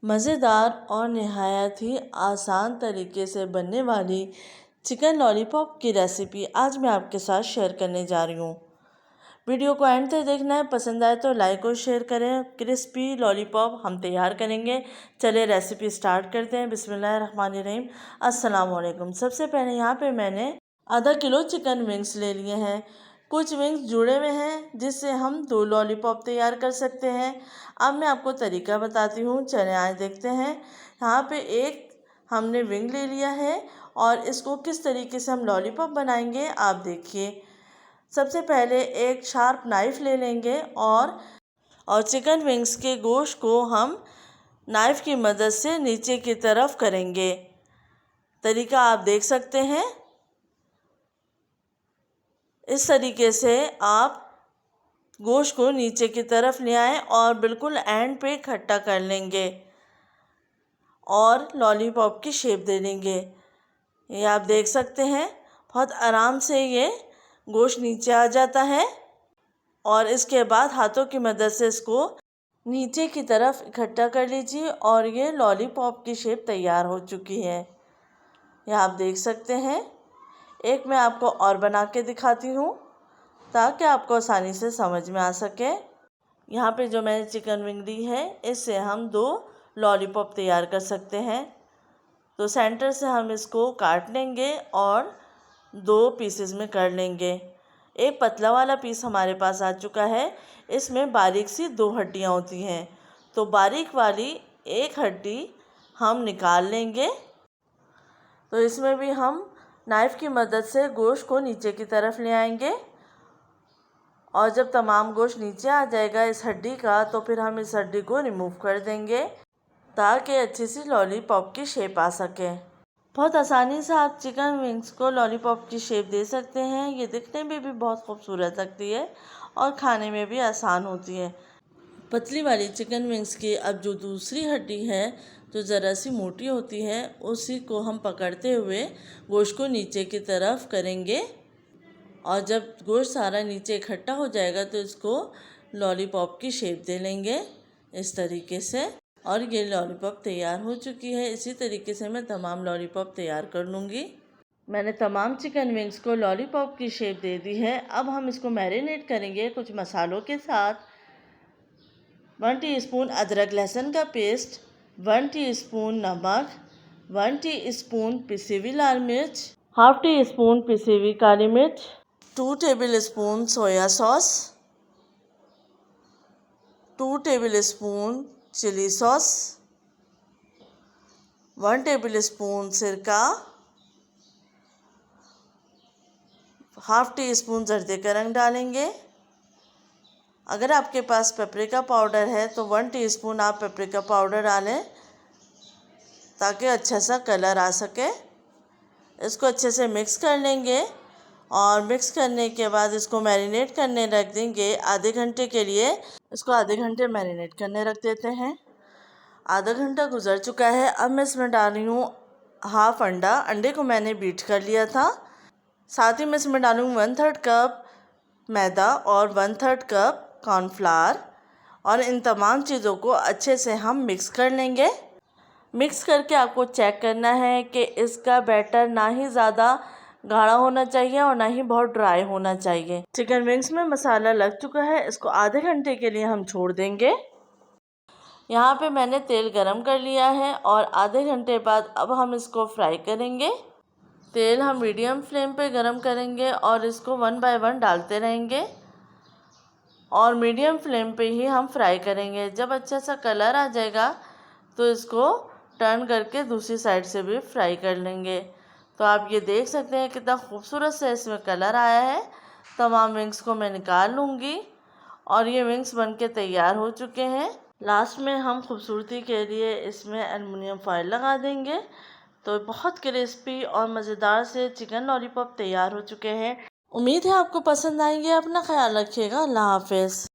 मज़ेदार और नहायत ही आसान तरीके से बनने वाली चिकन लॉलीपॉप की रेसिपी आज मैं आपके साथ शेयर करने जा रही हूँ। वीडियो को एंड तक देखना है, पसंद आए तो लाइक और शेयर करें। क्रिस्पी लॉलीपॉप हम तैयार करेंगे। चलिए रेसिपी स्टार्ट करते हैं। बिस्मिल्लाहिर्रहमानिर्रहीम। अस्सलाम वालेकुम। सबसे पहले यहाँ पे मैंने आधा किलो चिकन विंग्स ले लिए हैं। कुछ विंग्स जुड़े हुए हैं जिससे हम 2 लॉलीपॉप तैयार कर सकते हैं। अब मैं आपको तरीका बताती हूँ। चलिए आज देखते हैं। यहाँ पे एक हमने विंग ले लिया है और इसको किस तरीके से हम लॉलीपॉप बनाएंगे आप देखिए। सबसे पहले एक शार्प नाइफ़ ले लेंगे और चिकन विंग्स के गोश्त को हम नाइफ़ की मदद से नीचे की तरफ करेंगे। तरीका आप देख सकते हैं। इस तरीके से आप गोश्त को नीचे की तरफ ले आएँ और बिल्कुल एंड पे इकट्ठा कर लेंगे और लॉलीपॉप की शेप दे लेंगे। ये आप देख सकते हैं बहुत आराम से ये गोश्त नीचे आ जाता है और इसके बाद हाथों की मदद से इसको नीचे की तरफ इकट्ठा कर लीजिए और ये लॉलीपॉप की शेप तैयार हो चुकी है। ये आप देख सकते हैं। एक मैं आपको और बना के दिखाती हूँ ताकि आपको आसानी से समझ में आ सके। यहाँ पे जो मैंने चिकन विंग ली है इससे हम 2 लॉलीपॉप तैयार कर सकते हैं। तो सेंटर से हम इसको काट लेंगे और 2 पीसेस में कर लेंगे। एक पतला वाला पीस हमारे पास आ चुका है। इसमें बारीक सी 2 हड्डियाँ होती हैं, तो बारीक वाली एक हड्डी हम निकाल लेंगे। तो इसमें भी हम नाइफ़ की मदद से गोश्त को नीचे की तरफ ले आएंगे और जब तमाम गोश्त नीचे आ जाएगा इस हड्डी का, तो फिर हम इस हड्डी को रिमूव कर देंगे ताकि अच्छी सी लॉलीपॉप की शेप आ सके। बहुत आसानी से आप चिकन विंग्स को लॉलीपॉप की शेप दे सकते हैं। ये दिखने में भी बहुत खूबसूरत लगती है और खाने में भी आसान होती है। पतली वाली चिकन विंग्स की अब जो दूसरी हड्डी है जो ज़रा सी मोटी होती है उसी को हम पकड़ते हुए गोश्त को नीचे की तरफ करेंगे और जब गोश्त सारा नीचे इकट्ठा हो जाएगा तो इसको लॉलीपॉप की शेप दे लेंगे इस तरीके से। और ये लॉलीपॉप तैयार हो चुकी है। इसी तरीके से मैं तमाम लॉलीपॉप तैयार कर लूँगी। मैंने तमाम चिकन विंग्स को लॉलीपॉप की शेप दे दी है। अब हम इसको मैरिनेट करेंगे कुछ मसालों के साथ। 1 टीस्पून अदरक लहसुन का पेस्ट, 1 टीस्पून नमक, 1 टीस्पून पिसी हुई लाल मिर्च, हाफ टी स्पून पिसी हुई काली मिर्च, 2 tablespoon soya sauce, 2 tablespoon chilli sauce, 1 tablespoon सिरका, हाफ टी स्पून जर्दे का रंग डालेंगे। अगर आपके पास पेपरिका पाउडर है तो 1 टीस्पून आप पेपरिका पाउडर डालें ताकि अच्छा सा कलर आ सके। इसको अच्छे से मिक्स कर लेंगे और मिक्स करने के बाद इसको मैरिनेट करने रख देंगे आधे घंटे के लिए। इसको आधे घंटे मैरिनेट करने रख देते हैं। आधा घंटा गुजर चुका है। अब मैं इसमें डाल रही हूँ हाफ अंडा। अंडे को मैंने बीट कर लिया था। साथ ही मैं इसमें डालूँगी 1/3 कप मैदा और 1/3 कप कॉर्नफ्लावर और इन तमाम चीज़ों को अच्छे से हम मिक्स कर लेंगे। मिक्स करके आपको चेक करना है कि इसका बैटर ना ही ज़्यादा गाढ़ा होना चाहिए और ना ही बहुत ड्राई होना चाहिए। चिकन विंग्स में मसाला लग चुका है। इसको आधे घंटे के लिए हम छोड़ देंगे। यहाँ पे मैंने तेल गरम कर लिया है और आधे घंटे बाद अब हम इसको फ्राई करेंगे। तेल हम मीडियम फ्लेम पे गरम करेंगे और इसको 1 बाय 1 डालते रहेंगे और मीडियम फ्लेम पे ही हम फ्राई करेंगे। जब अच्छा सा कलर आ जाएगा तो इसको टर्न करके दूसरी साइड से भी फ्राई कर लेंगे। तो आप ये देख सकते हैं कितना खूबसूरत से इसमें कलर आया है। तमाम विंग्स को मैं निकाल लूँगी और ये विंग्स बनके तैयार हो चुके हैं। लास्ट में हम खूबसूरती के लिए इसमें एल्युमिनियम फॉइल लगा देंगे। तो बहुत क्रिस्पी और मज़ेदार से चिकन लॉलीपॉप तैयार हो चुके हैं। उम्मीद है आपको पसंद आएंगे। अपना ख्याल रखिएगा। अल्लाह हाफ़िज़।